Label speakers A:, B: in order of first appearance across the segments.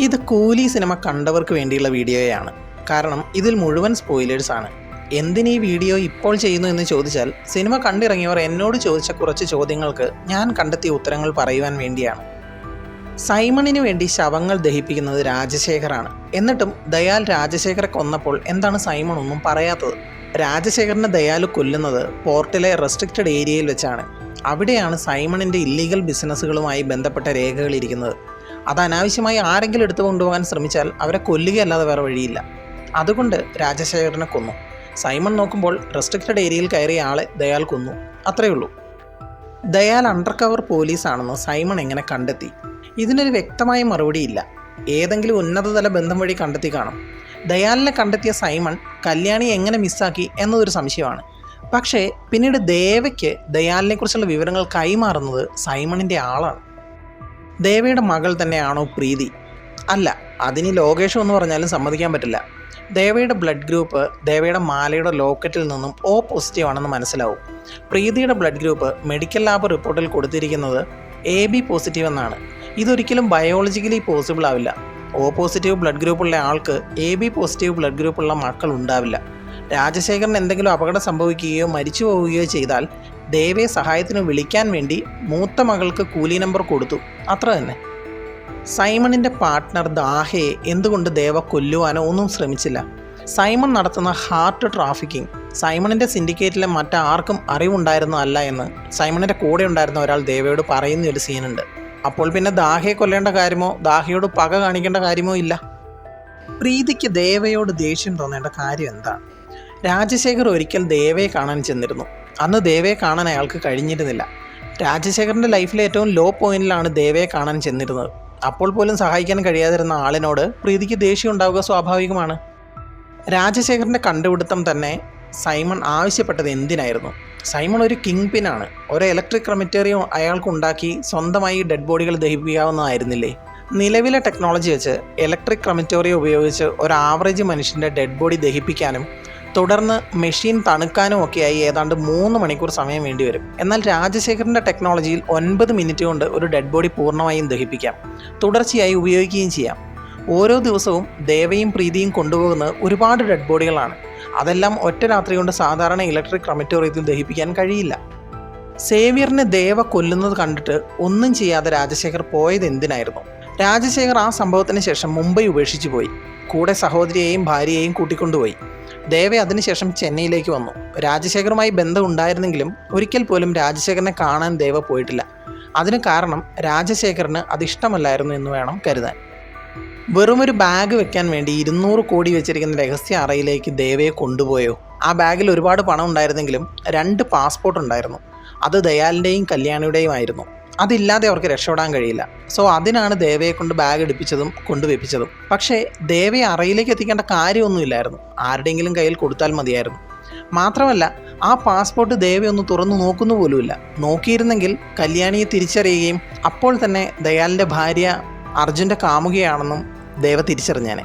A: ഇത് കൂലി സിനിമ കണ്ടവർക്ക് വേണ്ടിയുള്ള വീഡിയോയാണ്. കാരണം ഇതിൽ മുഴുവൻ സ്പോയിലേഴ്സാണ്. എന്തിനീ വീഡിയോ ഇപ്പോൾ ചെയ്യുന്നു എന്ന് ചോദിച്ചാൽ, സിനിമ കണ്ടിറങ്ങിയവർ എന്നോട് ചോദിച്ച കുറച്ച് ചോദ്യങ്ങൾക്ക് ഞാൻ കണ്ടെത്തിയ ഉത്തരങ്ങൾ പറയുവാൻ വേണ്ടിയാണ്. സൈമണിന് വേണ്ടി ശവങ്ങൾ ദഹിപ്പിക്കുന്നത് രാജശേഖറാണ്. എന്നിട്ടും ദയാൽ രാജശേഖരെ കൊന്നപ്പോൾ എന്താണ് സൈമൺ ഒന്നും പറയാത്തത്? രാജശേഖരനെ ദയാൽ കൊല്ലുന്നത് പോർട്ടിലെ റെസ്ട്രിക്റ്റഡ് ഏരിയയിൽ വെച്ചാണ്. അവിടെയാണ് സൈമണിൻ്റെ ഇല്ലീഗൽ ബിസിനസ്സുകളുമായി ബന്ധപ്പെട്ട രേഖകൾ ഇരിക്കുന്നത്. അത് അനാവശ്യമായി ആരെങ്കിലും എടുത്തു കൊണ്ടുപോകാൻ ശ്രമിച്ചാൽ അവരെ കൊല്ലുകയല്ലാതെ വേറെ വഴിയില്ല. അതുകൊണ്ട് രാജശേഖരനെ കൊന്നു. സൈമൺ നോക്കുമ്പോൾ റെസ്ട്രിക്റ്റഡ് ഏരിയയിൽ കയറിയ ആളെ ദയാൽ കൊന്നു. അത്രയേ ഉള്ളൂ. ദയാൽ അണ്ടർ കവർ പോലീസാണെന്ന് സൈമൺ എങ്ങനെ കണ്ടെത്തി? ഇതിനൊരു വ്യക്തമായ മറുപടിയില്ല. ഏതെങ്കിലും ഉന്നതതല ബന്ധം വഴി കണ്ടെത്തി കാണും. ദയാലിനെ കണ്ടെത്തിയ സൈമൺ കല്യാണി എങ്ങനെ മിസ്സാക്കി എന്നതൊരു സംശയമാണ്. പക്ഷേ പിന്നീട് ദേവയ്ക്ക് ദയാലിനെക്കുറിച്ചുള്ള വിവരങ്ങൾ കൈമാറുന്നത് സൈമണിൻ്റെ ആളാണ്. ദേവയുടെ മകൾ തന്നെയാണോ പ്രീതി? അല്ല, അതിന് ലോകേഷം എന്ന് പറഞ്ഞാലും സമ്മതിക്കാൻ പറ്റില്ല. ദേവയുടെ ബ്ലഡ് ഗ്രൂപ്പ് ദേവയുടെ മാലയുടെ ലോക്കറ്റിൽ നിന്നും O പോസിറ്റീവ് ആണെന്ന് മനസ്സിലാവും. പ്രീതിയുടെ ബ്ലഡ് ഗ്രൂപ്പ് മെഡിക്കൽ ലാബ് റിപ്പോർട്ടിൽ കൊടുത്തിരിക്കുന്നത് AB പോസിറ്റീവ് എന്നാണ്. ഇതൊരിക്കലും ബയോളജിക്കലി പോസിബിൾ ആവില്ല. O പോസിറ്റീവ് ബ്ലഡ് ഗ്രൂപ്പുള്ള ആൾക്ക് AB പോസിറ്റീവ് ബ്ലഡ് ഗ്രൂപ്പുള്ള മക്കൾ ഉണ്ടാവില്ല. രാജശേഖരന് എന്തെങ്കിലും അപകടം സംഭവിക്കുകയോ മരിച്ചു പോവുകയോ ചെയ്താൽ ദേവയെ സഹായത്തിന് വിളിക്കാൻ വേണ്ടി മൂത്ത മകൾക്ക് കൂലി നമ്പർ കൊടുത്തു, അത്ര തന്നെ. സൈമണിൻ്റെ പാർട്ട്ണർ ദാഹയെ എന്തുകൊണ്ട് ദേവ കൊല്ലുവാനോ ഒന്നും ശ്രമിച്ചില്ല? സൈമൺ നടത്തുന്ന ഹാർട്ട് ട്രാഫിക്കിംഗ് സൈമണിൻ്റെ സിൻഡിക്കേറ്റിലെ മറ്റാർക്കും അറിവുണ്ടായിരുന്നതല്ല എന്ന് സൈമണിൻ്റെ കൂടെ ഉണ്ടായിരുന്ന ഒരാൾ ദേവയോട് പറയുന്ന ഒരു സീനുണ്ട്. അപ്പോൾ പിന്നെ ദാഹയെ കൊല്ലേണ്ട കാര്യമോ ദാഹയോട് പക കാണിക്കേണ്ട കാര്യമോ ഇല്ല. പ്രീതിക്ക് ദേവയോട് ദേഷ്യം തോന്നേണ്ട കാര്യം എന്താണ്? രാജശേഖർ ഒരിക്കൽ ദേവയെ കാണാൻ ചെന്നിരുന്നു. അന്ന് ദേവയെ കാണാൻ അയാൾക്ക് കഴിഞ്ഞിരുന്നില്ല. രാജശേഖറിൻ്റെ ലൈഫിലെ ഏറ്റവും ലോ പോയിന്റിലാണ് ദേവയെ കാണാൻ ചെന്നിരുന്നത്. അപ്പോൾ പോലും സഹായിക്കാൻ കഴിയാതിരുന്ന ആളിനോട് പ്രീതിക്ക് ദേഷ്യം ഉണ്ടാവുക സ്വാഭാവികമാണ്. രാജശേഖറിൻ്റെ കണ്ടുപിടുത്തം തന്നെ സൈമൺ ആവശ്യപ്പെട്ടത് എന്തിനായിരുന്നു? സൈമൺ ഒരു കിങ് പിന്നാണ്. ഒരു ഇലക്ട്രിക് ക്രമറ്റേറിയം അയാൾക്കുണ്ടാക്കി സ്വന്തമായി ഡെഡ് ബോഡികൾ ദഹിപ്പിക്കാവുന്നതായിരുന്നില്ലേ? നിലവിലെ ടെക്നോളജി വെച്ച് ഇലക്ട്രിക് ക്രമറ്റോറിയം ഉപയോഗിച്ച് ഒരു ആവറേജ് മനുഷ്യൻ്റെ ഡെഡ് ബോഡി ദഹിപ്പിക്കാനും തുടർന്ന് മെഷീൻ തണുക്കാനും ഒക്കെയായി ഏതാണ്ട് 3 മണിക്കൂർ സമയം വേണ്ടി വരും. എന്നാൽ രാജശേഖറിൻ്റെ ടെക്നോളജിയിൽ 9 മിനിറ്റ് കൊണ്ട് ഒരു ഡെഡ് ബോഡി പൂർണ്ണമായും ദഹിപ്പിക്കാം. തുടർച്ചയായി ഉപയോഗിക്കുകയും ചെയ്യാം. ഓരോ ദിവസവും ദേവയും പ്രീതിയും കൊണ്ടുപോകുന്നത് ഒരുപാട് ഡെഡ് ബോഡികളാണ്. അതെല്ലാം ഒറ്റ രാത്രി കൊണ്ട് സാധാരണ ഇലക്ട്രിക് ക്രമറ്റോറിയത്തിൽ ദഹിപ്പിക്കാൻ കഴിയില്ല. സേവ്യറിനെ ദേവ കൊല്ലുന്നത് കണ്ടിട്ട് ഒന്നും ചെയ്യാതെ രാജശേഖർ പോയത് എന്തിനായിരുന്നു? രാജശേഖർ ആ സംഭവത്തിന് ശേഷം മുംബൈ ഉപേക്ഷിച്ചു പോയി. കൂടെ സഹോദരിയെയും ഭാര്യയെയും കൂട്ടിക്കൊണ്ടുപോയി. ദേവ അതിനുശേഷം ചെന്നൈയിലേക്ക് വന്നു. രാജശേഖറുമായി ബന്ധം ഉണ്ടായിരുന്നെങ്കിലും ഒരിക്കൽ പോലും രാജശേഖരനെ കാണാൻ ദേവ പോയിട്ടില്ല. അതിന് കാരണം രാജശേഖറിന് അതിഷ്ടമല്ലായിരുന്നു എന്ന് വേണം കരുതാൻ. വെറുമൊരു ബാഗ് വെക്കാൻ വേണ്ടി 200 കോടി വെച്ചിരിക്കുന്ന രഹസ്യ അറയിലേക്ക് ദേവയെ കൊണ്ടുപോയോ? ആ ബാഗിൽ ഒരുപാട് പണം ഉണ്ടായിരുന്നെങ്കിലും 2 പാസ്പോർട്ട് ഉണ്ടായിരുന്നു. അത് ദയാലിൻ്റെയും കല്യാണിയുടെയും ആയിരുന്നു. അതില്ലാതെ അവർക്ക് രക്ഷപ്പെടാൻ കഴിയില്ല. സോ അതിനാണ് ദേവയെ കൊണ്ട് ബാഗ് എടുപ്പിച്ചതും കൊണ്ടുവെപ്പിച്ചതും. പക്ഷേ ദേവയെ അറയിലേക്ക് എത്തിക്കേണ്ട കാര്യമൊന്നുമില്ലായിരുന്നു. ആരുടെയെങ്കിലും കയ്യിൽ കൊടുത്താൽ മതിയായിരുന്നു. മാത്രമല്ല, ആ പാസ്പോർട്ട് ദേവയൊന്ന് തുറന്നു നോക്കുന്നു പോലുമില്ല. നോക്കിയിരുന്നെങ്കിൽ കല്യാണിയെ തിരിച്ചറിയുകയും അപ്പോൾ തന്നെ ദയാലിൻ്റെ ഭാര്യ അർജുൻ്റെ കാമുകയാണെന്നും ദേവ തിരിച്ചറിഞ്ഞേനെ.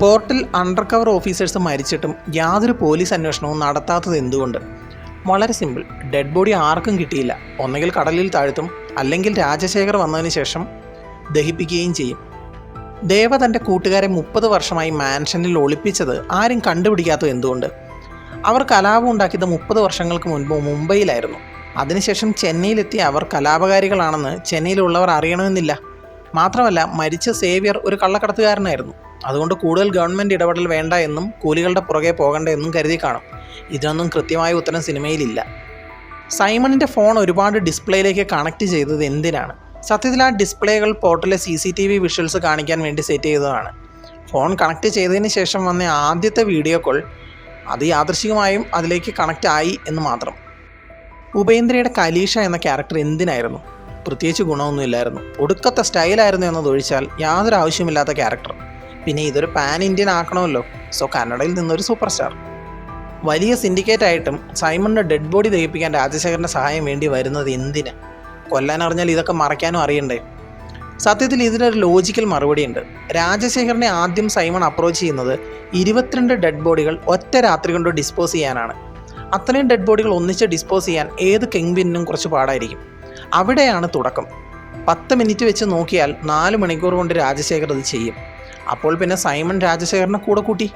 A: പോർട്ടിൽ അണ്ടർ കവർ ഓഫീസേഴ്സ് മരിച്ചിട്ടും യാതൊരു പോലീസ് അന്വേഷണവും നടത്താത്തത് എന്തുകൊണ്ട്? വളരെ സിമ്പിൾ. ഡെഡ് ബോഡി ആർക്കും കിട്ടിയില്ല. ഒന്നുകിൽ കടലിൽ താഴ്ത്തും, അല്ലെങ്കിൽ രാജശേഖർ വന്നതിന് ശേഷം ദഹിപ്പിക്കുകയും ചെയ്യും. ദേവ തൻ്റെ കൂട്ടുകാരെ 30 വർഷമായി മാൻഷനിൽ ഒളിപ്പിച്ചത് ആരും കണ്ടുപിടിക്കാത്തത് എന്തുകൊണ്ട്? അവർ കലാപം ഉണ്ടാക്കിയത് 30 വർഷങ്ങൾക്ക് മുൻപ് മുംബൈയിലായിരുന്നു. അതിനുശേഷം ചെന്നൈയിലെത്തിയ അവർ കലാപകാരികളാണെന്ന് ചെന്നൈയിലുള്ളവർ അറിയണമെന്നില്ല. മാത്രമല്ല, മരിച്ച സേവ്യർ ഒരു കള്ളക്കടത്തുകാരനായിരുന്നു. അതുകൊണ്ട് കൂടുതൽ ഗവൺമെൻറ് ഇടപെടൽ വേണ്ട എന്നും കൂലികളുടെ പുറകെ പോകണ്ട എന്നും കരുതി കാണും. ഇതിനൊന്നും കൃത്യമായ ഉത്തരം സിനിമയിലില്ല. സൈമണിൻ്റെ ഫോൺ ഒരുപാട് ഡിസ്പ്ലേയിലേക്ക് കണക്ട് ചെയ്തത് എന്തിനാണ്? സത്യത്തിൽ ആ ഡിസ്പ്ലേകൾ പോർട്ടിലെ CCTV വിഷ്വൽസ് കാണിക്കാൻ വേണ്ടി സെറ്റ് ചെയ്തതാണ്. ഫോൺ കണക്ട് ചെയ്തതിന് ശേഷം വന്ന ആദ്യത്തെ വീഡിയോ കോൾ അത് യാദൃശികമായും അതിലേക്ക് കണക്റ്റ് ആയി എന്ന് മാത്രം. ഉപേന്ദ്രയുടെ കലീഷ എന്ന ക്യാരക്ടർ എന്തിനായിരുന്നു? പ്രത്യേകിച്ച് ഗുണമൊന്നുമില്ലായിരുന്നു. ഒടുക്കത്തെ സ്റ്റൈലായിരുന്നു എന്നതൊഴിച്ചാൽ യാതൊരു ആവശ്യമില്ലാത്ത ക്യാരക്ടർ. പിന്നെ ഇതൊരു പാൻ ഇന്ത്യൻ ആക്കണമല്ലോ. സോ കന്നഡയിൽ നിന്നൊരു സൂപ്പർ സ്റ്റാർ. വലിയ സിൻഡിക്കേറ്റ് ആയിട്ടും സൈമണിൻ്റെ ഡെഡ് ബോഡി ദഹിപ്പിക്കാൻ രാജശേഖരൻ്റെ സഹായം വേണ്ടി വരുന്നത് എന്തിന്? കൊല്ലാനറിഞ്ഞാൽ ഇതൊക്കെ മറയ്ക്കാനും അറിയണ്ടേ? സത്യത്തിൽ ഇതിനൊരു ലോജിക്കൽ മറുപടിയുണ്ട്. രാജശേഖരനെ ആദ്യം സൈമൺ അപ്രോച്ച് ചെയ്യുന്നത് 22 ഡെഡ് ബോഡികൾ ഒറ്റ രാത്രി കൊണ്ട് ഡിസ്പോസ് ചെയ്യാനാണ്. അത്രയും ഡെഡ് ബോഡികൾ ഒന്നിച്ച് ഡിസ്പോസ് ചെയ്യാൻ ഏത് കിങ് പിന്നും കുറച്ച് പാടായിരിക്കും. അവിടെയാണ് തുടക്കം. 10 മിനിറ്റ് വെച്ച് നോക്കിയാൽ 4 മണിക്കൂർ കൊണ്ട് രാജശേഖർ അത് ചെയ്യും. അപ്പോൾ പിന്നെ സൈമൺ രാജശേഖറിനെ കൂടെ കൂട്ടി.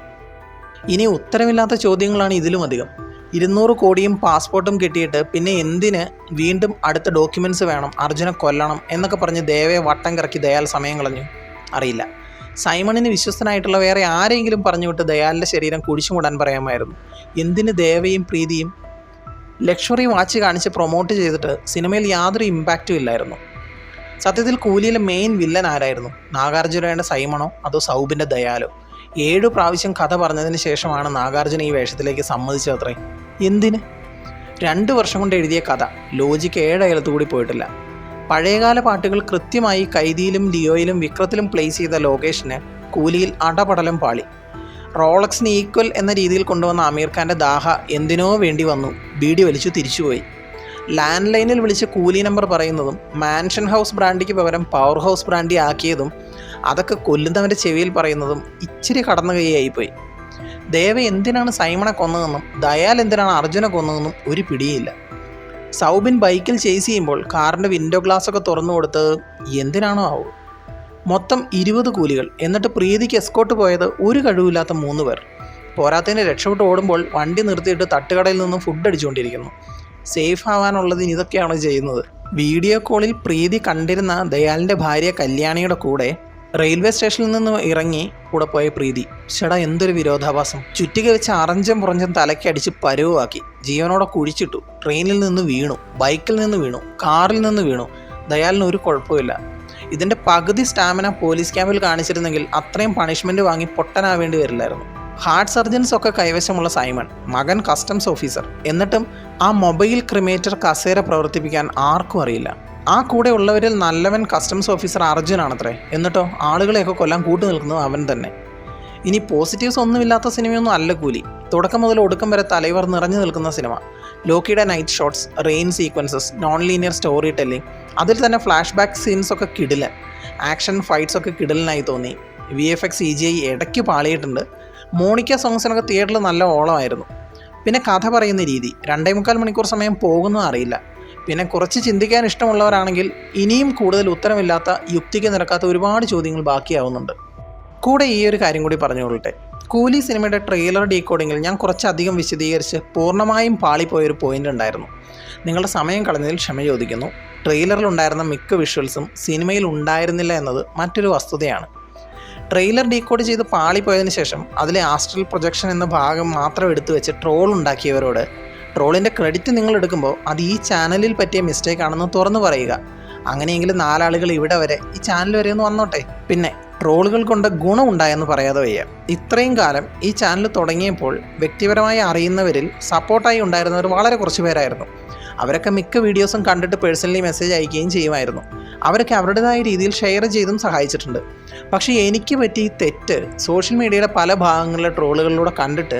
A: ഇനി ഉത്തരമില്ലാത്ത ചോദ്യങ്ങളാണ് ഇതിലും അധികം. 200 കോടിയും പാസ്പോർട്ടും കിട്ടിയിട്ട് പിന്നെ എന്തിന് വീണ്ടും അടുത്ത ഡോക്യുമെൻറ്റ്സ് വേണം, അർജുനെ കൊല്ലണം എന്നൊക്കെ പറഞ്ഞ് ദേവയെ വട്ടം കറക്കി ദയാൽ സമയം കളഞ്ഞു? അറിയില്ല. സൈമണിന് വിശ്വസ്തനായിട്ടുള്ള വേറെ ആരെങ്കിലും പറഞ്ഞുവിട്ട് ദയാലിൻ്റെ ശരീരം കുഴിച്ചു മൂടാൻ പറയാമായിരുന്നു. എന്തിന് ദേവയും പ്രീതിയും? ലക്ഷറി വാച്ച് കാണിച്ച് പ്രൊമോട്ട് ചെയ്തിട്ട് സിനിമയിൽ യാതൊരു ഇമ്പാക്റ്റും ഇല്ലായിരുന്നു. സത്യത്തിൽ കൂലിയിലെ മെയിൻ വില്ലൻ ആരായിരുന്നു? നാഗാർജുനയുടെ സൈമണോ അതോ സൗബിൻ്റെ ദയാലോ? 7 പ്രാവശ്യം കഥ പറഞ്ഞതിന് ശേഷമാണ് നാഗാർജുന ഈ വേഷത്തിലേക്ക് സമ്മതിച്ചത്രേ. എന്തിന്? 2 വർഷം കൊണ്ട് എഴുതിയ കഥ ലോജിക്ക് 7 അയലത്തു കൂടി പോയിട്ടില്ല. പഴയകാല പാട്ടുകൾ കൃത്യമായി കൈദിയിലും ലിയോയിലും വിക്രത്തിലും പ്ലേസ് ചെയ്ത ലോകേഷിന് കൂലിയിൽ അടപടലം പാളി. റോളക്സിന് ഈക്വൽ എന്ന രീതിയിൽ കൊണ്ടുവന്ന അമീർ ഖാൻ്റെ ദാഹ എന്തിനോ വേണ്ടി വന്നു, ബീഡി വലിച്ചു തിരിച്ചുപോയി. ലാൻഡ് ലൈനിൽ വിളിച്ച് കൂലി നമ്പർ പറയുന്നതും മാൻഷൻ ഹൗസ് ബ്രാൻഡിക്ക് പകരം പവർ ഹൗസ് ബ്രാൻഡി ആക്കിയതും അതൊക്കെ കൊല്ലുന്നവൻ്റെ ചെവിയിൽ പറയുന്നതും ഇച്ചിരി കടന്നു കൈയായിപ്പോയി. ദേവ എന്തിനാണ് സൈമണെ കൊന്നതെന്നും ദയാൽ എന്തിനാണ് അർജുനെ കൊന്നതെന്നും ഒരു പിടിയില്ല. സൗബിൻ ബൈക്കിൽ ചേസ് ചെയ്യുമ്പോൾ കാറിൻ്റെ വിൻഡോ ഗ്ലാസ്സൊക്കെ തുറന്നു കൊടുത്തത് എന്തിനാണോ ആവും. മൊത്തം 20 കൂലികൾ, എന്നിട്ട് പ്രീതിക്ക് എസ്കോട്ട് പോയത് ഒരു കഴിവില്ലാത്ത 3 പേർ. പോരാത്തതിന് രക്ഷപ്പെട്ട് ഓടുമ്പോൾ വണ്ടി നിർത്തിയിട്ട് തട്ടുകടയിൽ നിന്നും ഫുഡ് അടിച്ചുകൊണ്ടിരിക്കുന്നു. സേഫ് ആവാനുള്ളതിന് ഇതൊക്കെയാണ് ചെയ്യുന്നത്. വീഡിയോ കോളിൽ പ്രീതി കണ്ടിരുന്ന ദയാലിൻ്റെ ഭാര്യ കല്യാണിയുടെ കൂടെ റെയിൽവേ സ്റ്റേഷനിൽ നിന്ന് ഇറങ്ങി കൂടെ പോയ പ്രീതി. ചേട്ടാ, എന്തൊരു വിരോധാഭാസം! ചുറ്റിക വെച്ച് അറഞ്ചം പുറഞ്ചം തലക്കടിച്ച് പരുവാക്കി. ജീവനോടെ കുഴിച്ചിട്ടു. ട്രെയിനിൽ നിന്ന് വീണു, ബൈക്കിൽ നിന്ന് വീണു, കാറിൽ നിന്ന് വീണു. ദയാലിന് ഒരു കുഴപ്പമില്ല. ഇതിൻ്റെ പകുതി സ്റ്റാമിന പോലീസ് ക്യാമ്പിൽ കാണിച്ചിരുന്നെങ്കിൽ അത്രയും പണിഷ്മെൻറ്റ് വാങ്ങി പൊട്ടനാവേണ്ടി വരില്ലായിരുന്നു. ഹാർട്ട് സർജൻസ് ഒക്കെ കൈവശമുള്ള സൈമൺ, മകൻ കസ്റ്റംസ് ഓഫീസർ. എന്നിട്ടും ആ മൊബൈൽ ക്രിമേറ്റർ കസേര പ്രവർത്തിപ്പിക്കാൻ ആർക്കും അറിയില്ല. ആ കൂടെ ഉള്ളവരിൽ നല്ലവൻ കസ്റ്റംസ് ഓഫീസർ അർജുനാണത്രേ. എന്നിട്ടോ ആളുകളെയൊക്കെ കൊല്ലാൻ കൂട്ടു നിൽക്കുന്നത് അവൻ തന്നെ. ഇനി പോസിറ്റീവ്സ് ഒന്നുമില്ലാത്ത സിനിമയൊന്നും അല്ല കൂലി. തുടക്കം മുതൽ ഒടുക്കം വരെ തലൈവർ നിറഞ്ഞു നിൽക്കുന്ന സിനിമ. ലോക്കിയുടെ night shots, rain sequences, non linear storytelling, അതിൽ തന്നെ ഫ്ലാഷ് ബാക്ക് സീൻസൊക്കെ കിടിലൻ. ആക്ഷൻ ഫൈറ്റ്സൊക്കെ കിടിലനായി തോന്നി. VFX CGI ഇടയ്ക്ക് പാളിയിട്ടുണ്ട്. മോണിക്ക സോങ്സിനൊക്കെ തിയേറ്ററിൽ നല്ല ഓളമായിരുന്നു. പിന്നെ കഥ പറയുന്ന രീതി 2.25 മണിക്കൂർ സമയം പോകുന്നതും അറിയില്ല. പിന്നെ കുറച്ച് ചിന്തിക്കാൻ ഇഷ്ടമുള്ളവരാണെങ്കിൽ ഇനിയും കൂടുതൽ ഉത്തരമില്ലാത്ത, യുക്തിക്ക് നിരക്കാത്ത ഒരുപാട് ചോദ്യങ്ങൾ ബാക്കിയാവുന്നുണ്ട്. കൂടെ ഈ ഒരു കാര്യം കൂടി പറഞ്ഞുകൊള്ളട്ടെ. കൂലി സിനിമയുടെ ട്രെയിലർ ഡീകോഡിങ്ങിൽ ഞാൻ കുറച്ചധികം വിശദീകരിച്ച് പൂർണ്ണമായും പാളിപ്പോയൊരു പോയിൻ്റ് ഉണ്ടായിരുന്നു. നിങ്ങളുടെ സമയം കളഞ്ഞതിൽ ക്ഷമ ചോദിക്കുന്നു. ട്രെയിലറിലുണ്ടായിരുന്ന മിക്ക വിഷ്വൽസും സിനിമയിൽ ഉണ്ടായിരുന്നില്ല എന്നത് മറ്റൊരു വസ്തുതയാണ്. ട്രെയിലർ ഡീകോഡ് ചെയ്ത് പാളിപ്പോയതിനു ശേഷം അതിലെ ആസ്ട്രൽ പ്രൊജക്ഷൻ എന്ന ഭാഗം മാത്രം എടുത്തു വെച്ച് ട്രോൾ ഉണ്ടാക്കിയവരോട് ട്രോളിൻ്റെ ക്രെഡിറ്റ് നിങ്ങൾ എടുക്കുമ്പോൾ അത് ഈ ചാനലിൽ പറ്റിയ മിസ്റ്റേക്ക് ആണെന്ന് തുറന്നു പറയുക. അങ്ങനെയെങ്കിലും 4 ആളുകൾ ഇവിടെ വരെ, ഈ ചാനൽ വരെ ഒന്ന് വന്നോട്ടെ. പിന്നെ ട്രോളുകൾ കൊണ്ട് ഗുണമുണ്ടായെന്ന് പറയാതെ വയ്യ. ഇത്രയും കാലം ഈ ചാനൽ തുടങ്ങിയപ്പോൾ വ്യക്തിപരമായി അറിയുന്നവരിൽ സപ്പോർട്ടായി ഉണ്ടായിരുന്നവർ വളരെ കുറച്ച് പേരായിരുന്നു. അവരൊക്കെ മിക്ക വീഡിയോസും കണ്ടിട്ട് പേഴ്സണലി മെസ്സേജ് അയക്കുകയും ചെയ്യുമായിരുന്നു. അവരൊക്കെ അവരുടേതായ രീതിയിൽ ഷെയർ ചെയ്തും സഹായിച്ചിട്ടുണ്ട്. പക്ഷേ എനിക്ക് പറ്റിയ തെറ്റ് സോഷ്യൽ മീഡിയയുടെ പല ഭാഗങ്ങളിലെ ട്രോളുകളിലൂടെ കണ്ടിട്ട്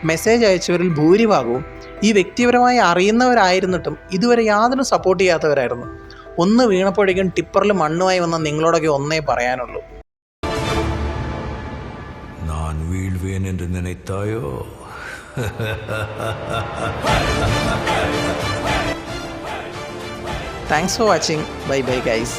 A: മെസ്സേജ് അയച്ചവരിൽ ഭൂരിഭാഗവും ഈ വ്യക്തിപരമായി അറിയുന്നവരായിരുന്നിട്ടും ഇതുവരെ യാതൊരു സപ്പോർട്ട് ചെയ്യാത്തവരായിരുന്നു. ഒന്ന് വീണപ്പോഴേക്കും ടിപ്പറിൽ മണ്ണുമായി വന്ന നിങ്ങളോടൊക്കെ ഒന്നേ പറയാനുള്ളൂ.
B: ഞാൻ വീഴുവേൻ എന്ന് നിனைத்தாயோ?
A: Thanks for watching. Bye bye guys.